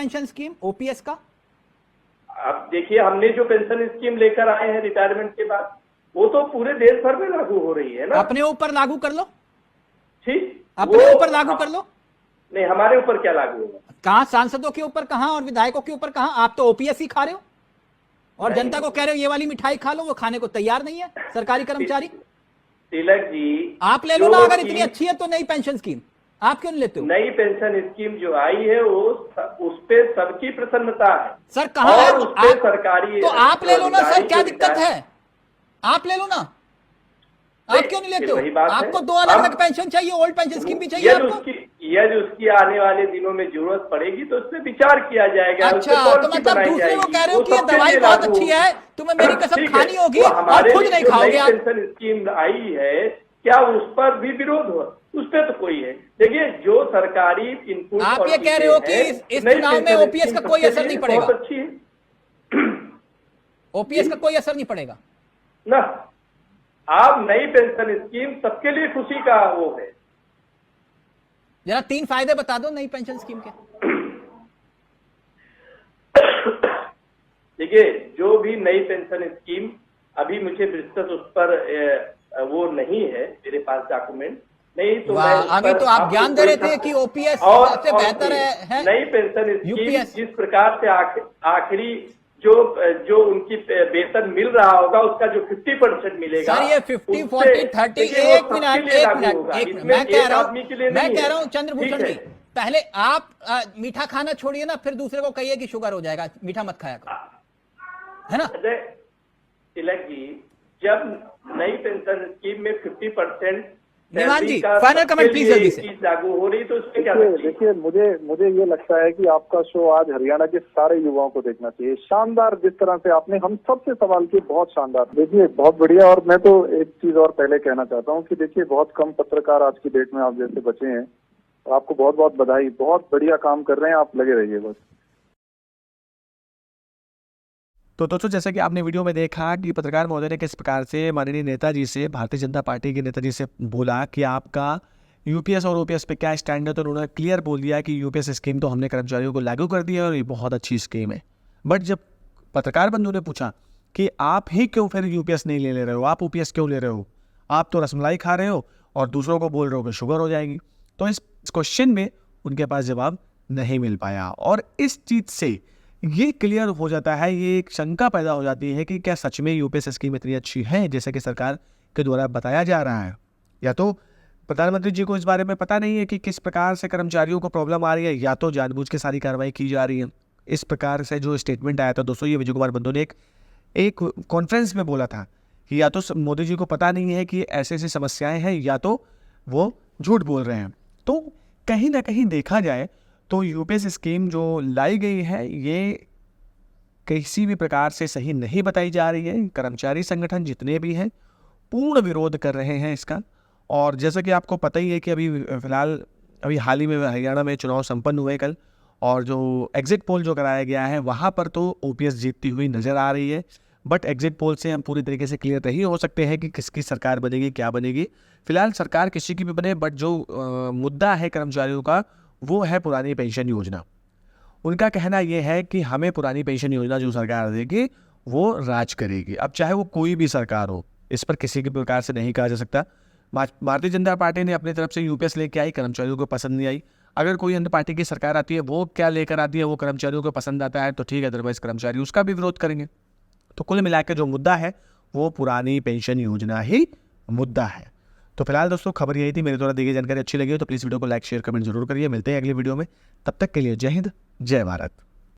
Pension scheme OPS का? अब देखिए, हमने जो पेंशन स्कीम लेकर आए हैं रिटायरमेंट के बाद, वो तो पूरे देश भर में लागू हो रही है ना। अपने ऊपर लागू कर लो, ठीक, अपने ऊपर लागू कर लो। नहीं, हमारे ऊपर क्या लागू होगा? कहां सांसदों के ऊपर, कहां और विधायकों के ऊपर कहां? आप तो ओपीएस ही खा रहे हो और जनता को कह रहे हो ये वाली मिठाई खा लो, वो खाने को तैयार नहीं है सरकारी कर्मचारी। तिलक जी, आप ले लो ना, अगर इतनी अच्छी है तो नई पेंशन स्कीम, आप क्यों नहीं लेते हो? नई पेंशन स्कीम जो आई है वो उस पे सबकी प्रसन्नता है सर। कहां है उस पे सरकारी, तो आप ले लो ना सर, क्या दिक्कत है? आप ले लो ना, आप क्यों नहीं लेते हो? आपको दो अलग अलग पेंशन चाहिए, ओल्ड पेंशन स्कीम भी चाहिए आपको? यदि उसकी आने वाले दिनों में जरूरत पड़ेगी तो उस पर विचार किया जाएगा। अच्छा, तो मतलब दूसरे को कह रहे हो कि ये दवाई बहुत अच्छी है, तुम्हें मेरी कसम खानी होगी और खुद नहीं खाओगे आप। पेंशन स्कीम आई है, क्या उस पर भी विरोध हो? उस पर तो कोई है। देखिए, जो सरकारी इनपुट, आप ये कह रहे हो कि इस चुनाव में ओपीएस का कोई असर नहीं पड़ेगा? बहुत अच्छी है, ओपीएस का कोई असर नहीं पड़ेगा ना। आप नई पेंशन स्कीम सबके लिए खुशी का वो है। जरा 3 फायदे बता दो नई पेंशन स्कीम के। देखिए, जो भी नई पेंशन स्कीम, अभी मुझे विस्तृत उस पर वो नहीं है मेरे पास डॉक्यूमेंट नहीं, तो अभी तो आप ज्ञान दे रहे थे कि ओपीएस सबसे बेहतर है। नई पेंशन स्कीम जिस प्रकार से आखिरी जो उनकी वेतन मिल रहा होगा उसका जो 50% मिलेगा सर, ये 50, 40, 30, एक मिनट मैं कह रहा हूं चंद्रभूषण जी, पहले आप मीठा खाना छोड़िए ना, फिर दूसरे को कहिए कि शुगर हो जाएगा, मीठा मत खाया करो, है ना? तिलक जी, जब नई पेंशन स्कीम में 50% निवान जी, फाइनल कमेंट प्लीज जल्दी से। लागू हो रही तो उसमें क्या? देखिए, मुझे ये लगता है कि आपका शो आज हरियाणा के सारे युवाओं को देखना चाहिए। शानदार, जिस तरह से आपने हम सबसे सवाल किए, बहुत शानदार। देखिए, बहुत बढ़िया। और मैं तो एक चीज और पहले कहना चाहता हूँ कि देखिए, बहुत कम पत्रकार आज की डेट में आप जैसे बचे हैं, आपको बहुत बहुत बधाई। बहुत बढ़िया काम कर रहे हैं आप, लगे रहिए बस। तो दोस्तों, जैसा कि आपने वीडियो में देखा कि पत्रकार महोदय ने किस प्रकार से माननीय नेताजी से, भारतीय जनता पार्टी के नेताजी से बोला कि आपका यूपीएस और ओपीएस पे क्या स्टैंड है, तो उन्होंने क्लियर बोल दिया कि यूपीएस स्कीम तो हमने कर्मचारियों को लागू कर दी है और ये बहुत अच्छी स्कीम है। बट जब पत्रकार बंधु ने पूछा कि आप ही क्यों फिर यूपीएस नहीं ले रहे हो, आप ओपीएस क्यों ले रहे हो, आप तो रसमलाई खा रहे हो और दूसरों को बोल रहे हो कि शुगर हो जाएगी, तो इस क्वेश्चन में उनके पास जवाब नहीं मिल पाया। और इस चीज़ से ये क्लियर हो जाता है, ये एक शंका पैदा हो जाती है कि क्या सच में यूपीएस स्कीम इतनी अच्छी है जैसे कि सरकार के द्वारा बताया जा रहा है, या तो प्रधानमंत्री जी को इस बारे में पता नहीं है कि किस प्रकार से कर्मचारियों को प्रॉब्लम आ रही है, या तो जानबूझ के सारी कार्रवाई की जा रही है। इस प्रकार से जो स्टेटमेंट आया था दोस्तों, ये विजय कुमार बंधु ने एक कॉन्फ्रेंस में बोला था कि या तो मोदी जी को पता नहीं है कि ऐसे ऐसी समस्याएं हैं, या तो वो झूठ बोल रहे हैं। तो कहीं ना कहीं देखा जाए तो यूपीएस स्कीम जो लाई गई है ये किसी भी प्रकार से सही नहीं बताई जा रही है। कर्मचारी संगठन जितने भी हैं पूर्ण विरोध कर रहे हैं इसका। और जैसा कि आपको पता ही है कि अभी हाल ही में हरियाणा में चुनाव संपन्न हुए कल, और जो एग्जिट पोल जो कराया गया है वहाँ पर तो ओपीएस जीतती हुई नज़र आ रही है। बट एग्जिट पोल से हम पूरी तरीके से क्लियर नहीं हो सकते हैं कि किसकी सरकार बनेगी, क्या बनेगी। फिलहाल सरकार किसी की भी बने, बट जो मुद्दा है कर्मचारियों का वो है पुरानी पेंशन योजना। उनका कहना यह है कि हमें पुरानी पेंशन योजना जो सरकार देगी वो राज करेगी। अब चाहे वो कोई भी सरकार हो, इस पर किसी के प्रकार से नहीं कहा जा सकता। भारतीय जनता पार्टी ने अपनी तरफ से यूपीएस लेके आई, कर्मचारियों को पसंद नहीं आई। अगर कोई अन्य पार्टी की सरकार आती है, वो क्या लेकर आती है, वो कर्मचारियों को पसंद आता है तो ठीक है, अदरवाइज कर्मचारी उसका भी विरोध करेंगे। तो कुल मिलाकर जो मुद्दा है वो पुरानी पेंशन योजना ही मुद्दा है। तो फिलहाल दोस्तों, खबर यही थी। मेरे द्वारा दी गई जानकारी अच्छी लगी हो तो प्लीज़ वीडियो को लाइक, शेयर, कमेंट जरूर करिए। मिलते हैं अगली वीडियो में, तब तक के लिए जय हिंद, जय भारत।